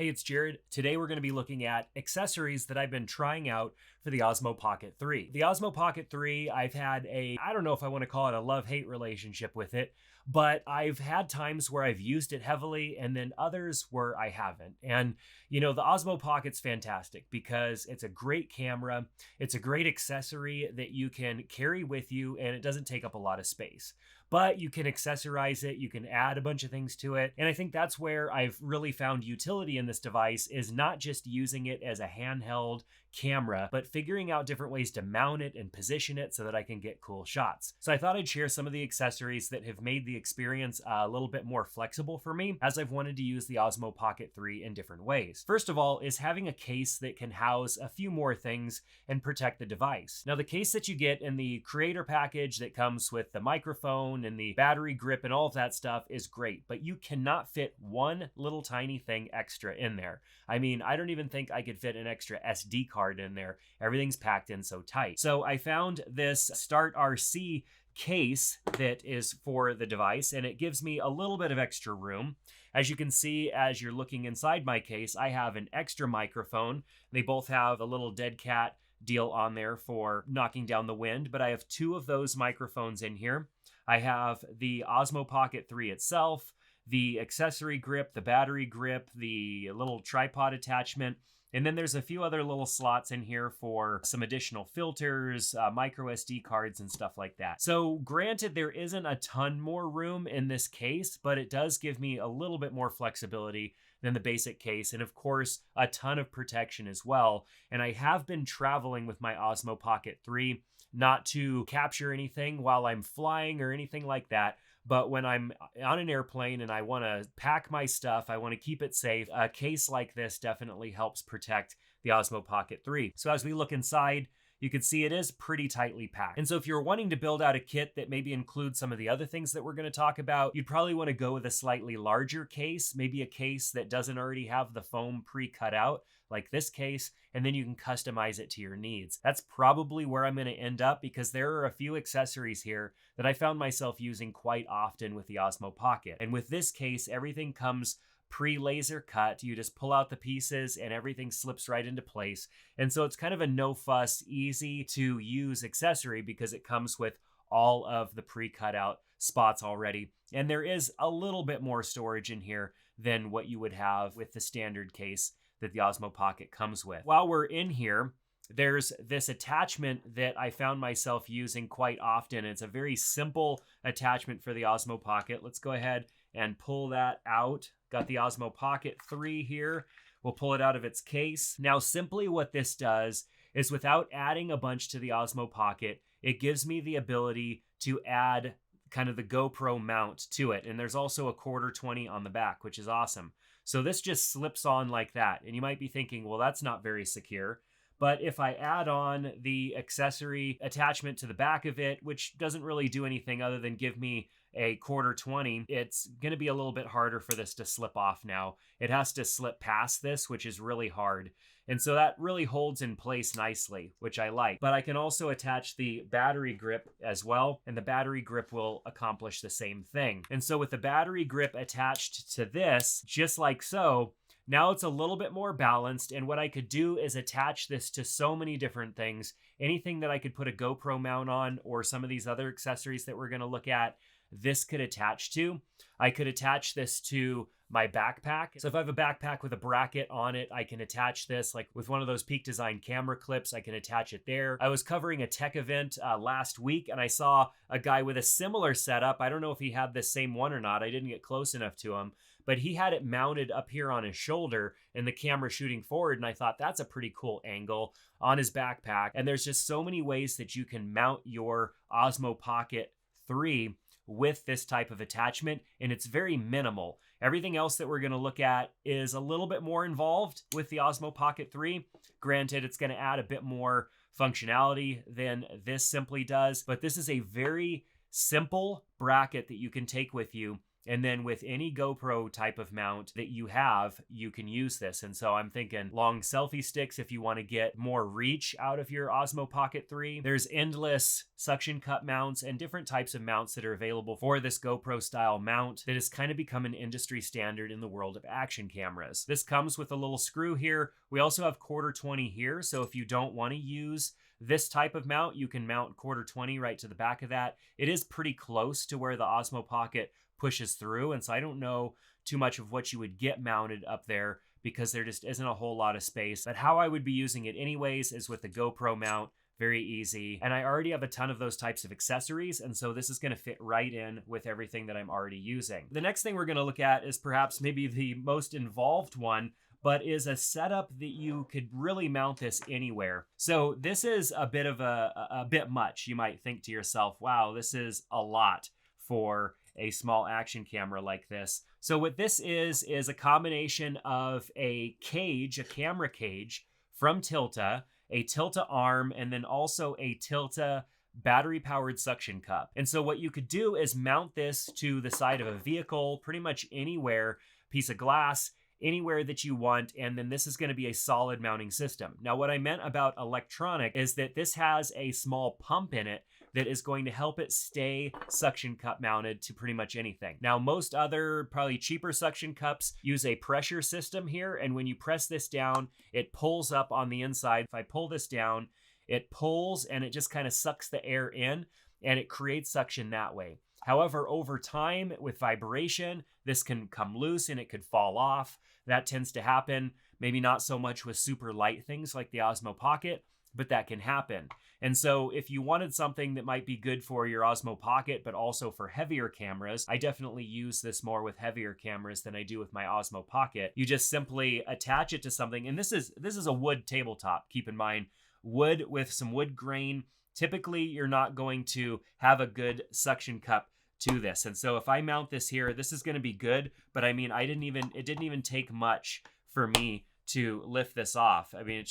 Hey, it's Jared. Today we're going to be looking at accessories that I've been trying out for the Osmo Pocket 3. The Osmo Pocket 3, I've had I don't know if I want to call it a love-hate relationship with it, but I've had times where I've used it heavily and then others where I haven't. And, the Osmo Pocket's fantastic because it's a great camera. It's a great accessory that you can carry with you and it doesn't take up a lot of space. But you can accessorize it, you can add a bunch of things to it. And I think that's where I've really found utility in this device is not just using it as a handheld camera, but figuring out different ways to mount it and position it so that I can get cool shots. So I thought I'd share some of the accessories that have made the experience a little bit more flexible for me as I've wanted to use the Osmo Pocket 3 in different ways. First of all is having a case that can house a few more things and protect the device. Now the case that you get in the creator package that comes with the microphone and the battery grip and all of that stuff is great, but you cannot fit one little tiny thing extra in there. I mean, I don't even think I could fit an extra SD card in there. Everything's packed in so tight. So I found this Start RC case that is for the device, and it gives me a little bit of extra room. As you can see, as you're looking inside my case, I have an extra microphone. They both have a little dead cat deal on there for knocking down the wind, but I have two of those microphones in here. I have the Osmo Pocket 3 itself, the accessory grip, the battery grip, the little tripod attachment, and then there's a few other little slots in here for some additional filters, micro SD cards, and stuff like that. So granted, there isn't a ton more room in this case, but it does give me a little bit more flexibility than the basic case, and of course, a ton of protection as well. And I have been traveling with my Osmo Pocket 3, not to capture anything while I'm flying or anything like that, but when I'm on an airplane and I want to pack my stuff, I want to keep it safe, a case like this definitely helps protect the Osmo Pocket 3. So as we look inside, you can see it is pretty tightly packed. And so if you're wanting to build out a kit that maybe includes some of the other things that we're going to talk about, you'd probably want to go with a slightly larger case, maybe a case that doesn't already have the foam pre-cut out, like this case, and then you can customize it to your needs. That's probably where I'm going to end up because there are a few accessories here that I found myself using quite often with the Osmo Pocket. And with this case, everything comes pre-laser cut. You just pull out the pieces and everything slips right into place. And so it's kind of a no fuss, easy to use accessory because it comes with all of the pre-cut out spots already. And there is a little bit more storage in here than what you would have with the standard case that the Osmo Pocket comes with. While we're in here, there's this attachment that I found myself using quite often. It's a very simple attachment for the Osmo Pocket. Let's go ahead and pull that out. Got the Osmo Pocket 3 here. We'll pull it out of its case. Now, simply what this does is without adding a bunch to the Osmo Pocket, it gives me the ability to add kind of the GoPro mount to it. And there's also a 1/4 on the back, which is awesome. So this just slips on like that. And you might be thinking, well, that's not very secure. But if I add on the accessory attachment to the back of it, which doesn't really do anything other than give me a 1/4, it's going to be a little bit harder for this to slip off now. It has to slip past this, which is really hard. And so that really holds in place nicely, which I like. But I can also attach the battery grip as well, and the battery grip will accomplish the same thing. And so with the battery grip attached to this, just like so, now it's a little bit more balanced, and what I could do is attach this to so many different things. Anything that I could put a GoPro mount on or some of these other accessories that we're going to look at, this could attach to. I could attach this to my backpack. So if I have a backpack with a bracket on it, I can attach this like with one of those Peak Design camera clips. I can attach it there. I was covering a tech event last week and I saw a guy with a similar setup. I don't know if he had the same one or not. I didn't get close enough to him, but he had it mounted up here on his shoulder and the camera shooting forward. And I thought that's a pretty cool angle on his backpack. And there's just so many ways that you can mount your Osmo Pocket 3 with this type of attachment, and it's very minimal. Everything else that we're going to look at is a little bit more involved with the Osmo Pocket 3. Granted, it's going to add a bit more functionality than this simply does, but this is a very simple bracket that you can take with you And then with any GoPro type of mount that you have, you can use this. And so I'm thinking long selfie sticks if you want to get more reach out of your Osmo Pocket 3. There's endless suction cup mounts and different types of mounts that are available for this GoPro style mount that has kind of become an industry standard in the world of action cameras. This comes with a little screw here. We also have 1/4-20 here. So if you don't want to use this type of mount, you can mount 1/4-20 right to the back of that. It is pretty close to where the Osmo Pocket pushes through, and so I don't know too much of what you would get mounted up there because there just isn't a whole lot of space. But how I would be using it anyways is with the GoPro mount. Very easy. And I already have a ton of those types of accessories, and so this is going to fit right in with everything that I'm already using. The next thing we're going to look at is perhaps maybe the most involved one, but is a setup that you could really mount this anywhere. So this is a bit of a bit much. You might think to yourself, wow, this is a lot for a small action camera like this. So what this is a combination of a cage, a camera cage from Tilta, a Tilta arm, and then also a Tilta battery-powered suction cup. And so what you could do is mount this to the side of a vehicle, pretty much anywhere, piece of glass, anywhere that you want, and then this is going to be a solid mounting system. Now, what I meant about electronic is that this has a small pump in it that is going to help it stay suction cup mounted to pretty much anything. Now, most other probably cheaper suction cups use a pressure system here, and when you press this down, it pulls up on the inside. If I pull this down, it pulls and it just kind of sucks the air in, and it creates suction that way. However, over time with vibration, this can come loose and it could fall off. That tends to happen, maybe not so much with super light things like the Osmo Pocket, but that can happen. And so if you wanted something that might be good for your Osmo Pocket, but also for heavier cameras, I definitely use this more with heavier cameras than I do with my Osmo Pocket. You just simply attach it to something. And this is a wood tabletop. Keep in mind, wood with some wood grain. Typically, you're not going to have a good suction cup to this. And so if I mount this here, this is going to be good. But I mean, it didn't even take much for me to lift this off. I mean,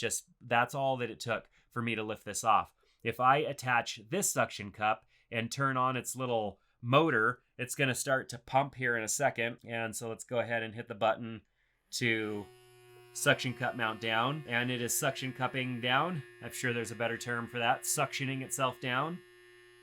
that's all that it took for me to lift this off. If I attach this suction cup and turn on its little motor, it's going to start to pump here in a second. And so let's go ahead and hit the button to suction cup mount down. And it is suction cupping down. I'm sure there's a better term for that. Suctioning itself down.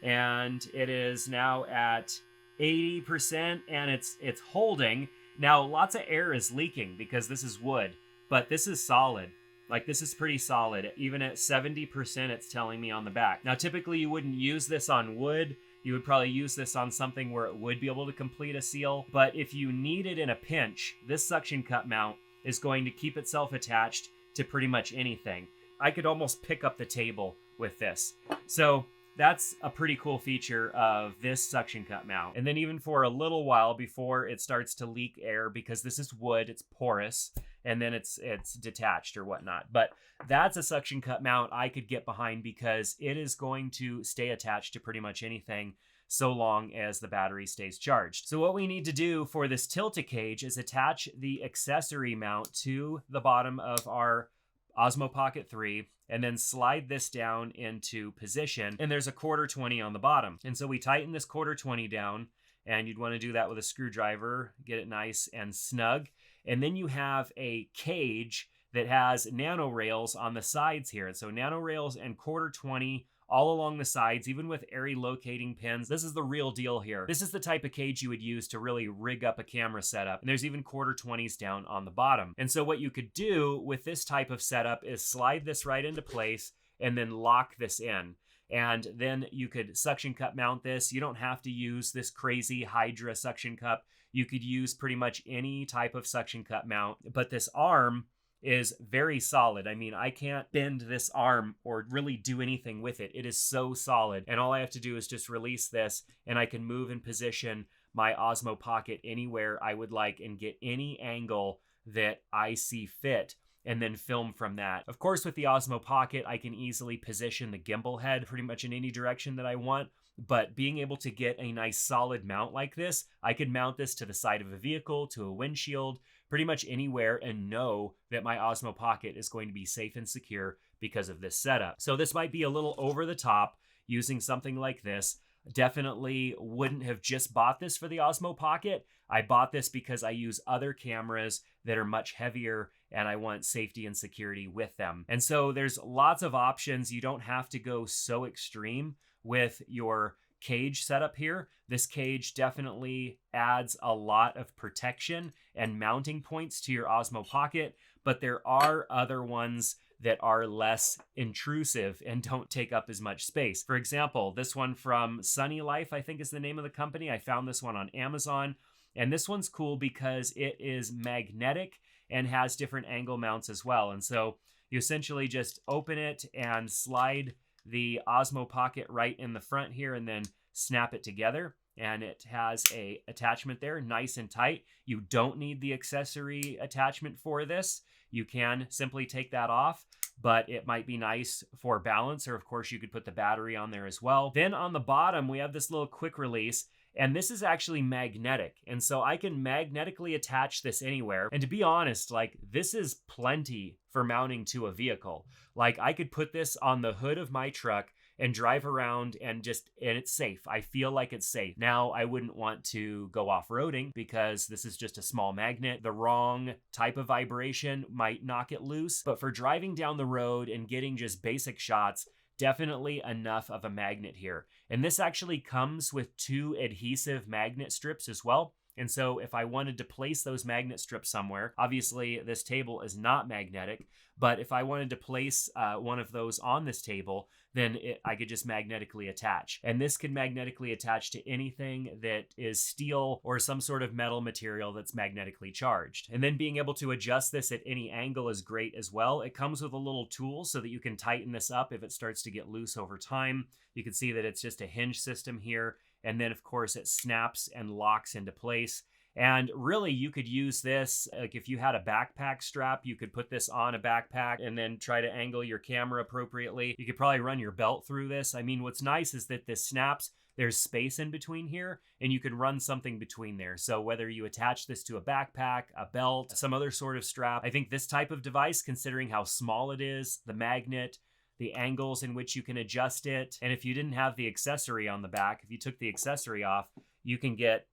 And it is now at 80% and it's holding. Now, lots of air is leaking because this is wood, but this is solid. Like, this is pretty solid. Even at 70%, it's telling me on the back. Now, typically you wouldn't use this on wood. You would probably use this on something where it would be able to complete a seal. But if you need it in a pinch, this suction cup mount is going to keep itself attached to pretty much anything. I could almost pick up the table with this. So that's a pretty cool feature of this suction cup mount. And then even for a little while before it starts to leak air, because this is wood, it's porous, and then it's detached or whatnot. But that's a suction cup mount I could get behind because it is going to stay attached to pretty much anything so long as the battery stays charged. So what we need to do for this Tilta cage is attach the accessory mount to the bottom of our Osmo Pocket 3 and then slide this down into position. And there's a 1/4-20 on the bottom. And so we tighten this 1/4-20 down, and you'd want to do that with a screwdriver, get it nice and snug. And then you have a cage that has nano rails on the sides here. And so nano rails and 1/4-20 all along the sides, even with airy locating pins. This is the real deal here. This is the type of cage you would use to really rig up a camera setup. And there's even 1/4-20s down on the bottom. And so what you could do with this type of setup is slide this right into place and then lock this in. And then you could suction cup mount this. You don't have to use this crazy Hydra suction cup. You could use pretty much any type of suction cup mount, but this arm is very solid. I mean, I can't bend this arm or really do anything with it. It is so solid. And all I have to do is just release this and I can move and position my Osmo Pocket anywhere I would like and get any angle that I see fit and then film from that. Of course, with the Osmo Pocket, I can easily position the gimbal head pretty much in any direction that I want. But being able to get a nice solid mount like this, I could mount this to the side of a vehicle, to a windshield, pretty much anywhere, and know that my Osmo Pocket is going to be safe and secure because of this setup. So this might be a little over the top using something like this, definitely wouldn't have just bought this for the Osmo Pocket. I bought this because I use other cameras that are much heavier and I want safety and security with them. And so there's lots of options. You don't have to go so extreme with your cage setup here. This cage definitely adds a lot of protection and mounting points to your Osmo Pocket, but there are other ones that are less intrusive and don't take up as much space. For example, this one from Sunny Life, I think is the name of the company. I found this one on Amazon, and this one's cool because it is magnetic and has different angle mounts as well. And so you essentially just open it and slide the Osmo Pocket right in the front here and then snap it together. And it has a attachment there, nice and tight. You don't need the accessory attachment for this. You can simply take that off, but it might be nice for balance, or of course you could put the battery on there as well. Then on the bottom, we have this little quick release, and this is actually magnetic. And so I can magnetically attach this anywhere. And to be honest, like, this is plenty for mounting to a vehicle. Like, I could put this on the hood of my truck and drive around and it's safe. I feel like it's safe. Now, I wouldn't want to go off-roading because this is just a small magnet. The wrong type of vibration might knock it loose. But for driving down the road and getting just basic shots, definitely enough of a magnet here. And this actually comes with 2 adhesive magnet strips as well. And so if I wanted to place those magnet strips somewhere, obviously this table is not magnetic, but if I wanted to place one of those on this table, then I could just magnetically attach. And this can magnetically attach to anything that is steel or some sort of metal material that's magnetically charged. And then being able to adjust this at any angle is great as well. It comes with a little tool so that you can tighten this up if it starts to get loose over time. You can see that it's just a hinge system here. And then, of course, it snaps and locks into place. And really, you could use this, like if you had a backpack strap, you could put this on a backpack and then try to angle your camera appropriately. You could probably run your belt through this. I mean, what's nice is that this snaps, there's space in between here, and you can run something between there. So whether you attach this to a backpack, a belt, some other sort of strap, I think this type of device, considering how small it is, the magnet, the angles in which you can adjust it. And if you didn't have the accessory on the back, if you took the accessory off, you can get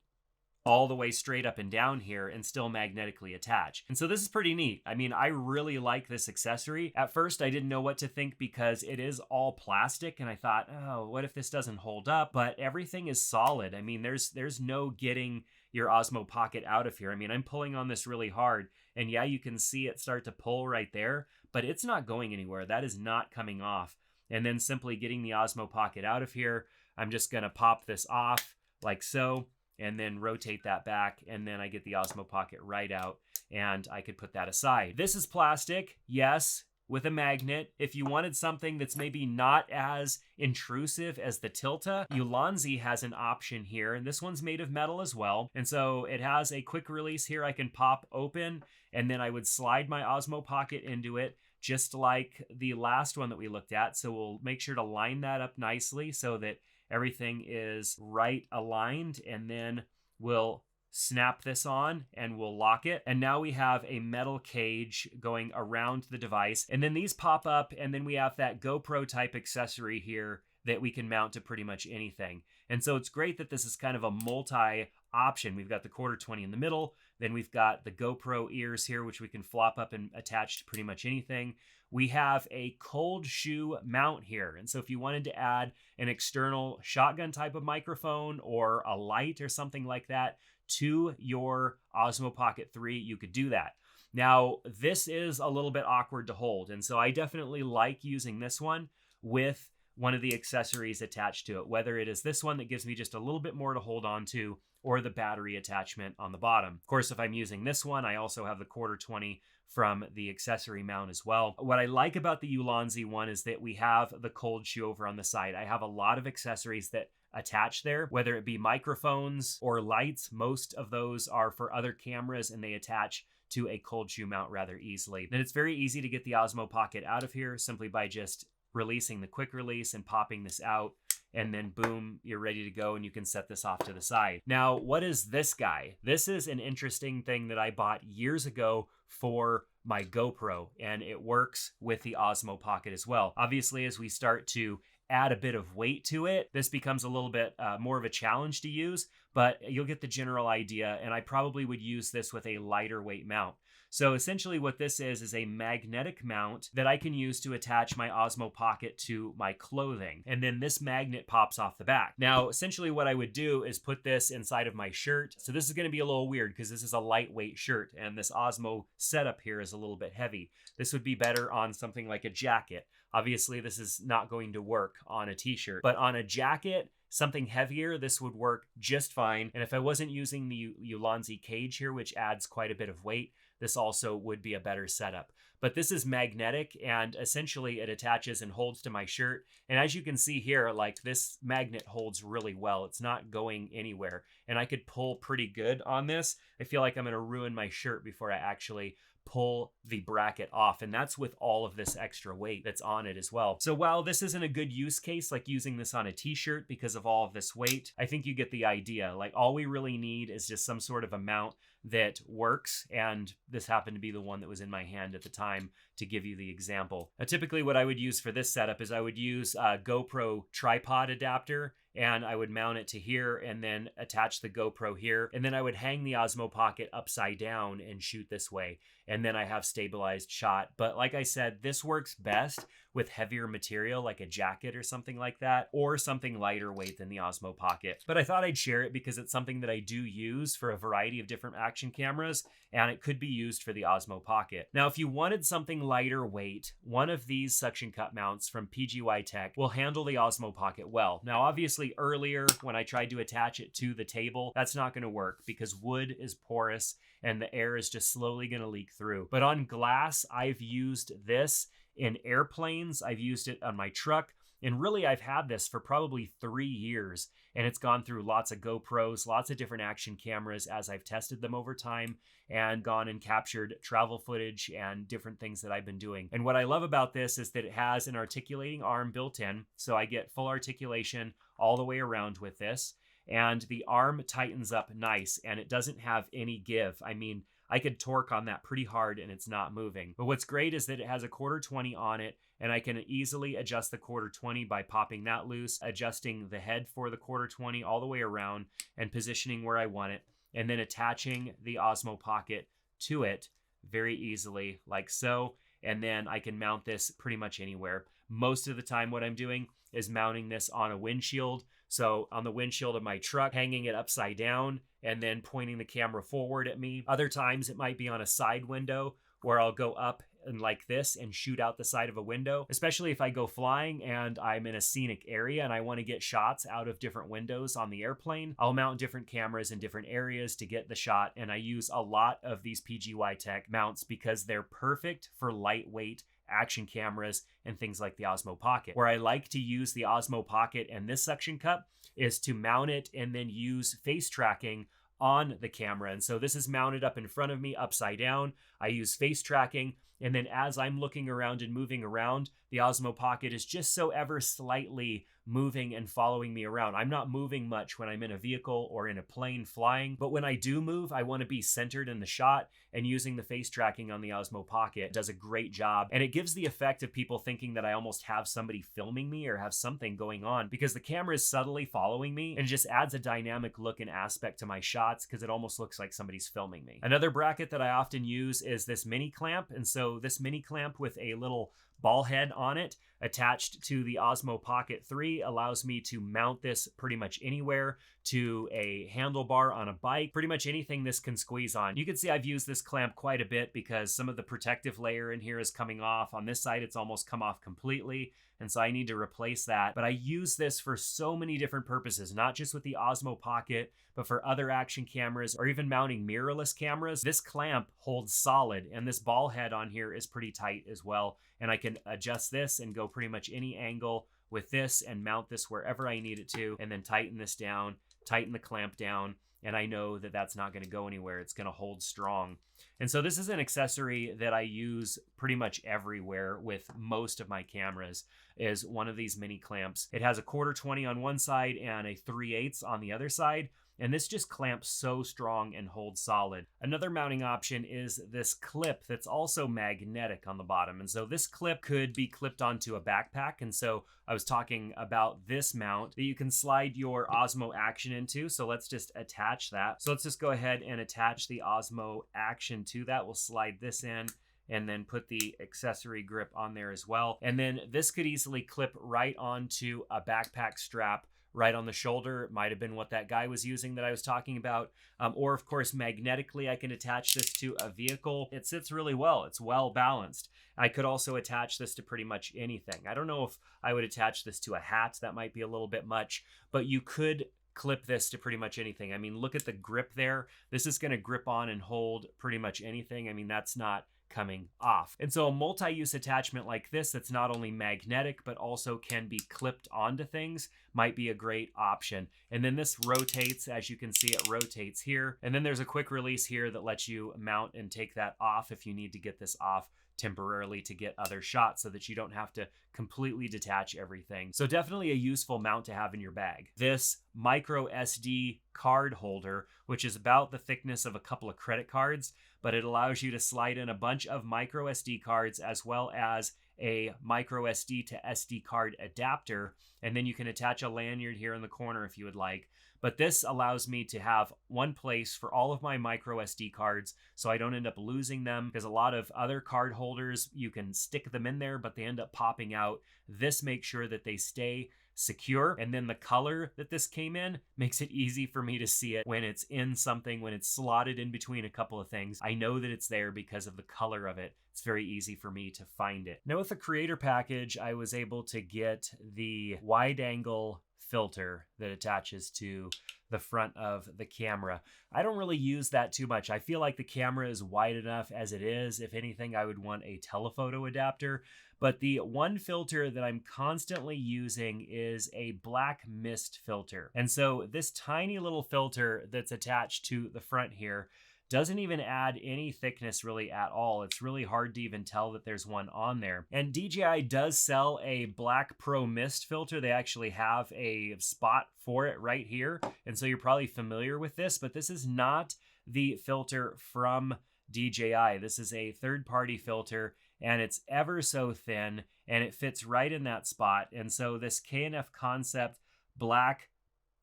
all the way straight up and down here and still magnetically attach. And so this is pretty neat. I mean, I really like this accessory. At first, I didn't know what to think because it is all plastic, and I thought, oh, what if this doesn't hold up? But everything is solid. I mean, there's no getting your Osmo Pocket out of here. I mean, I'm pulling on this really hard, and yeah, you can see it start to pull right there, but it's not going anywhere. That is not coming off. And then simply getting the Osmo Pocket out of here, I'm just gonna pop this off like so, and then rotate that back, and then I get the Osmo Pocket right out, and I could put that aside. This is plastic, yes, with a magnet. If you wanted something that's maybe not as intrusive as the Tilta, Ulanzi has an option here, and this one's made of metal as well. And so it has a quick release here I can pop open, and then I would slide my Osmo Pocket into it, just like the last one that we looked at. So we'll make sure to line that up nicely so that everything is right aligned, and then we'll snap this on and we'll lock it. And now we have a metal cage going around the device. And then these pop up, and then we have that GoPro type accessory here that we can mount to pretty much anything. And so it's great that this is kind of a multi option. We've got the Quarter-20 in the middle, then we've got the GoPro ears here, which we can flop up and attach to pretty much anything. We have a cold shoe mount here. And so if you wanted to add an external shotgun type of microphone or a light or something like that to your Osmo Pocket 3, you could do that. Now, this is a little bit awkward to hold. And so I definitely like using this one with one of the accessories attached to it, whether it is this one that gives me just a little bit more to hold on to, or the battery attachment on the bottom. Of course, if I'm using this one, I also have the Quarter-20 from the accessory mount as well. What I like about the Ulanzi one is that we have the cold shoe over on the side. I have a lot of accessories that attach there, whether it be microphones or lights. Most of those are for other cameras, and they attach to a cold shoe mount rather easily. Then it's very easy to get the Osmo Pocket out of here simply by just releasing the quick release and popping this out, and then boom, you're ready to go, and you can set this off to the side. Now, what is this guy? This is an interesting thing that I bought years ago for my GoPro, and it works with the Osmo Pocket as well. Obviously, as we start to add a bit of weight to it, this becomes a little bit more of a challenge to use, but you'll get the general idea. And I probably would use this with a lighter weight mount. So essentially what this is a magnetic mount that I can use to attach my Osmo Pocket to my clothing. And then this magnet pops off the back. Now, essentially what I would do is put this inside of my shirt. So this is going to be a little weird because this is a lightweight shirt and this Osmo setup here is a little bit heavy. This would be better on something like a jacket. Obviously, this is not going to work on a t-shirt, but on a jacket, something heavier, this would work just fine. And if I wasn't using the Ulanzi cage here, which adds quite a bit of weight, this also would be a better setup. But this is magnetic and essentially it attaches and holds to my shirt. And as you can see here, like this magnet holds really well. It's not going anywhere. And I could pull pretty good on this. I feel like I'm going to ruin my shirt before I actually pull the bracket off. And that's with all of this extra weight that's on it as well. So while this isn't a good use case, like using this on a t-shirt because of all of this weight, I think you get the idea. Like all we really need is just some sort of a mount that works. And this happened to be the one that was in my hand at the time to give you the example. Now, typically what I would use for this setup is I would use a GoPro tripod adapter and I would mount it to here and then attach the GoPro here. And then I would hang the Osmo Pocket upside down and shoot this way. And then I have stabilized shot. But like I said, this works best with heavier material like a jacket or something like that, or something lighter weight than the Osmo Pocket. But I thought I'd share it because it's something that I do use for a variety of different action cameras, and it could be used for the Osmo Pocket. Now, if you wanted something lighter weight, one of these suction cup mounts from PGY Tech will handle the Osmo Pocket well. Now, obviously earlier when I tried to attach it to the table, that's not going to work because wood is porous and the air is just slowly going to leak through. But on glass, I've used this in airplanes. I've used it on my truck. And really, I've had this for probably 3 years. And it's gone through lots of GoPros, lots of different action cameras as I've tested them over time and gone and captured travel footage and different things that I've been doing. And what I love about this is that it has an articulating arm built in. So I get full articulation all the way around with this. And the arm tightens up nice and it doesn't have any give. I mean, I could torque on that pretty hard and it's not moving. But what's great is that it has a 1/4-20 on it and I can easily adjust the 1/4-20 by popping that loose, adjusting the head for the 1/4-20 all the way around and positioning where I want it, and then attaching the Osmo Pocket to it very easily like so. And then I can mount this pretty much anywhere. Most of the time what I'm doing is mounting this on a windshield. So on the windshield of my truck, hanging it upside down and then pointing the camera forward at me. Other times it might be on a side window where I'll go up and like this and shoot out the side of a window, especially if I go flying and I'm in a scenic area and I want to get shots out of different windows on the airplane. I'll mount different cameras in different areas to get the shot. And I use a lot of these PGY Tech mounts because they're perfect for lightweight action cameras and things like the Osmo Pocket. Where I like to use the Osmo Pocket and this suction cup is to mount it and then use face tracking on the camera. And so this is mounted up in front of me upside down. I use face tracking. And then as I'm looking around and moving around, the Osmo Pocket is just so ever slightly moving and following me around. I'm not moving much when I'm in a vehicle or in a plane flying, but when I do move, I want to be centered in the shot, and using the face tracking on the Osmo Pocket does a great job. And it gives the effect of people thinking that I almost have somebody filming me or have something going on because the camera is subtly following me and just adds a dynamic look and aspect to my shots because it almost looks like somebody's filming me. Another bracket that I often use is this mini clamp. And so this mini clamp with a little ball head on it attached to the Osmo Pocket 3 allows me to mount this pretty much anywhere, to a handlebar on a bike, pretty much anything this can squeeze on. You can see I've used this clamp quite a bit because some of the protective layer in here is coming off. On this side, it's almost come off completely. And so I need to replace that. But I use this for so many different purposes, not just with the Osmo Pocket, but for other action cameras or even mounting mirrorless cameras. This clamp holds solid and this ball head on here is pretty tight as well. And I can adjust this and go pretty much any angle with this and mount this wherever I need it to, and then tighten this down, tighten the clamp down. And I know that that's not going to go anywhere. It's going to hold strong. And so this is an accessory that I use pretty much everywhere with most of my cameras, is one of these mini clamps. It has a 1/4-20 on one side and a 3/8 on the other side. and this just clamps so strong and holds solid. Another mounting option is this clip that's also magnetic on the bottom, and so this clip could be clipped onto a backpack, and so I was talking about this mount that you can slide your Osmo Action into. So let's just attach that. So let's just go ahead and attach the Osmo Action to that. We'll slide this in and then put the accessory grip on there as well. And then this could easily clip right onto a backpack strap right on the shoulder. It might have been what that guy was using that I was talking about. Or of course, magnetically, I can attach this to a vehicle. It sits really well. It's well balanced. I could also attach this to pretty much anything. I don't know if I would attach this to a hat. That might be a little bit much, but you could clip this to pretty much anything. I mean, look at the grip there. This is going to grip on and hold pretty much anything. I mean, that's not coming off. And so a multi-use attachment like this that's not only magnetic but also can be clipped onto things might be a great option. And then this rotates. As you can see, it rotates here, and then there's a quick release here that lets you mount and take that off if you need to get this off temporarily to get other shots, so that you don't have to completely detach everything. So definitely a useful mount to have in your bag. This micro SD card holder, which is about the thickness of a couple of credit cards, but it allows you to slide in a bunch of micro SD cards as well as a micro SD to SD card adapter, and then you can attach a lanyard here in the corner if you would like. But this allows me to have one place for all of my micro SD cards so I don't end up losing them, because a lot of other card holders, you can stick them in there, but they end up popping out. This makes sure that they stay secure, and then the color that this came in makes it easy for me to see it when it's in something, when it's slotted in between a couple of things. I know that it's there because of the color of it. It's very easy for me to find it. Now with the creator package, I was able to get the wide angle filter that attaches to the front of the camera. I don't really use that too much. I feel like the camera is wide enough as it is. If anything, I would want a telephoto adapter. But the one filter that I'm constantly using is a black mist filter. And so this tiny little filter that's attached to the front here doesn't even add any thickness really at all. It's really hard to even tell that there's one on there. And DJI does sell a Black Pro Mist filter. They actually have a spot for it right here. And so you're probably familiar with this, but this is not the filter from DJI. This is a third-party filter, and it's ever so thin, and it fits right in that spot. And so this K&F Concept Black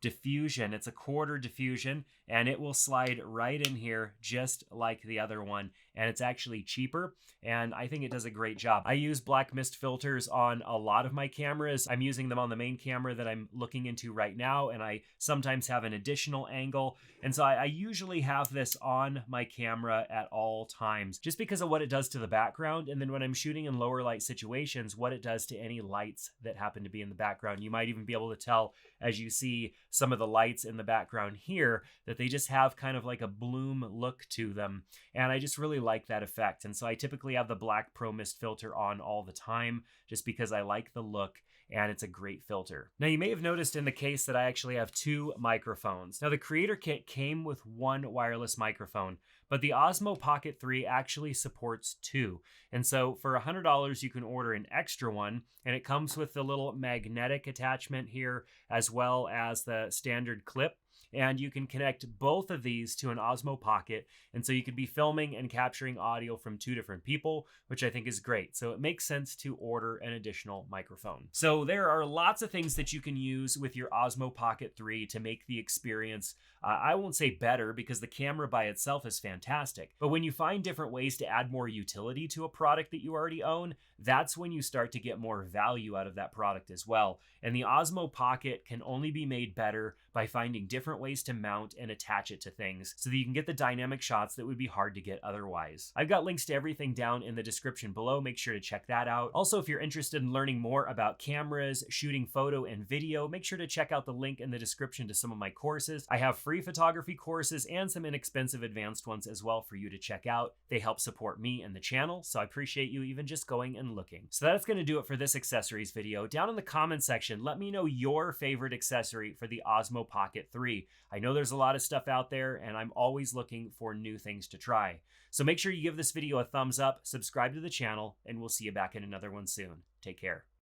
diffusion, it's a quarter diffusion, and it will slide right in here just like the other one, and it's actually cheaper, and I think it does a great job. I use black mist filters on a lot of my cameras. I'm using them on the main camera that I'm looking into right now, and I sometimes have an additional angle, and so I usually have this on my camera at all times just because of what it does to the background, and then when I'm shooting in lower light situations, what it does to any lights that happen to be in the background. You might even be able to tell as you see some of the lights in the background here that they just have kind of like a bloom look to them, and I just really like that effect. And so I typically have the Black Pro Mist filter on all the time just because I like the look, and it's a great filter. Now you may have noticed in the case that I actually have two microphones. Now the creator kit came with one wireless microphone, but the Osmo Pocket 3 actually supports two. And so for $100, you can order an extra one, and it comes with the little magnetic attachment here as well as the standard clip. And you can connect both of these to an Osmo Pocket, and so you could be filming and capturing audio from two different people, which I think is great. So it makes sense to order an additional microphone. So there are lots of things that you can use with your Osmo Pocket 3 to make the experience, I won't say better, because the camera by itself is fantastic, but when you find different ways to add more utility to a product that you already own, that's when you start to get more value out of that product as well. And the Osmo Pocket can only be made better by finding different ways to mount and attach it to things so that you can get the dynamic shots that would be hard to get otherwise. I've got links to everything down in the description below. Make sure to check that out. Also, if you're interested in learning more about cameras, shooting photo and video, make sure to check out the link in the description to some of my courses. I have free photography courses and some inexpensive advanced ones as well for you to check out. They help support me and the channel, so I appreciate you even just going and looking. So that's going to do it for this accessories video. Down in the comment section, let me know your favorite accessory for the Osmo Pocket 3. I know there's a lot of stuff out there, and I'm always looking for new things to try. So make sure you give this video a thumbs up, subscribe to the channel, and we'll see you back in another one soon. Take care.